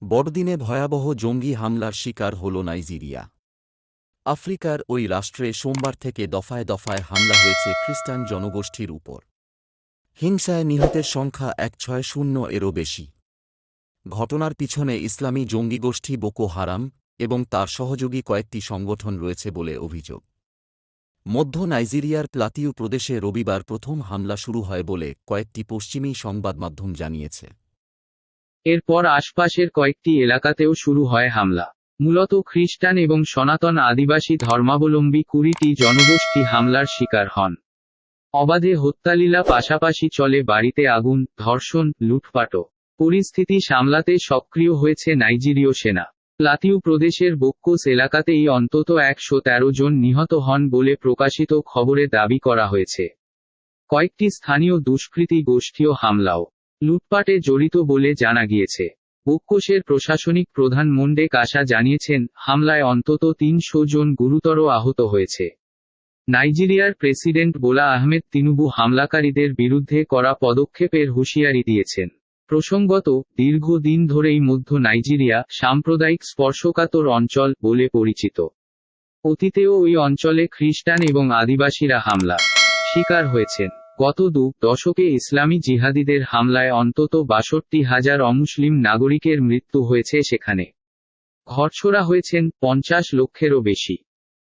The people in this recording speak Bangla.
বড়দিনে ভয়াবহ জঙ্গি হামলার শিকার হল নাইজেরিয়া। আফ্রিকার ওই রাষ্ট্রে সোমবার থেকে দফায় দফায় হামলা হয়েছে খ্রিস্টান জনগোষ্ঠীর উপর। হিংসায় নিহতের সংখ্যা ১৬০ এরও বেশি। ঘটনার পিছনে ইসলামী জঙ্গি গোষ্ঠী বোকো হারাম এবং তার সহযোগী কয়েকটি সংগঠন রয়েছে বলে অভিযোগ। মধ্য নাইজেরিয়ার প্লাতিউ প্রদেশে রবিবার প্রথম হামলা শুরু হয় বলে কয়েকটি পশ্চিমী সংবাদমাধ্যম জানিয়েছে। এরপর আশপাশের কয়েকটি এলাকাতেও শুরু হয় হামলা। মূলত খ্রিস্টান এবং সনাতন আদিবাসী ধর্মাবলম্বী ২০টি জনগোষ্ঠী হামলার শিকার হন। অবাধে হত্যালীলা পাশাপাশি চলে বাড়িতে আগুন, ধর্ষণ, লুটপাটও। পরিস্থিতি সামলাতে সক্রিয় হয়েছে নাইজেরীয় সেনা। প্লাতিউ প্রদেশের বোক্কোস এলাকাতেই অন্তত ১১৩ জন নিহত হন বলে প্রকাশিত খবরে দাবি করা হয়েছে। কয়েকটি স্থানীয় দুষ্কৃতী গোষ্ঠীও হামলাও লুটপাটে জড়িত বলে জানা গিয়েছে। বোক্কোসের প্রশাসনিক প্রধান মন্ডে কাশা জানিয়েছেন, হামলায় অন্তত ৩০০ জন গুরুতর আহত হয়েছে। নাইজেরিয়ার প্রেসিডেন্ট বোলা আহমেদ তিনুবু হামলাকারীদের বিরুদ্ধে কড়া পদক্ষেপের হুঁশিয়ারি দিয়েছেন। প্রসঙ্গত, দীর্ঘদিন ধরেই মধ্য নাইজেরিয়া সাম্প্রদায়িক স্পর্শকাতর অঞ্চল বলে পরিচিত। অতীতেও ওই অঞ্চলে খ্রিস্টান এবং আদিবাসীরা হামলা শিকার হয়েছেন। গত ২ দশকে ইসলামী জিহাদিদের হামলায় অন্তত ৬২,০০০ অমুসলিম নাগরিকের মৃত্যু হয়েছে সেখানে। ঘরছোড়া হয়েছেন ৫০ লক্ষেরও বেশি।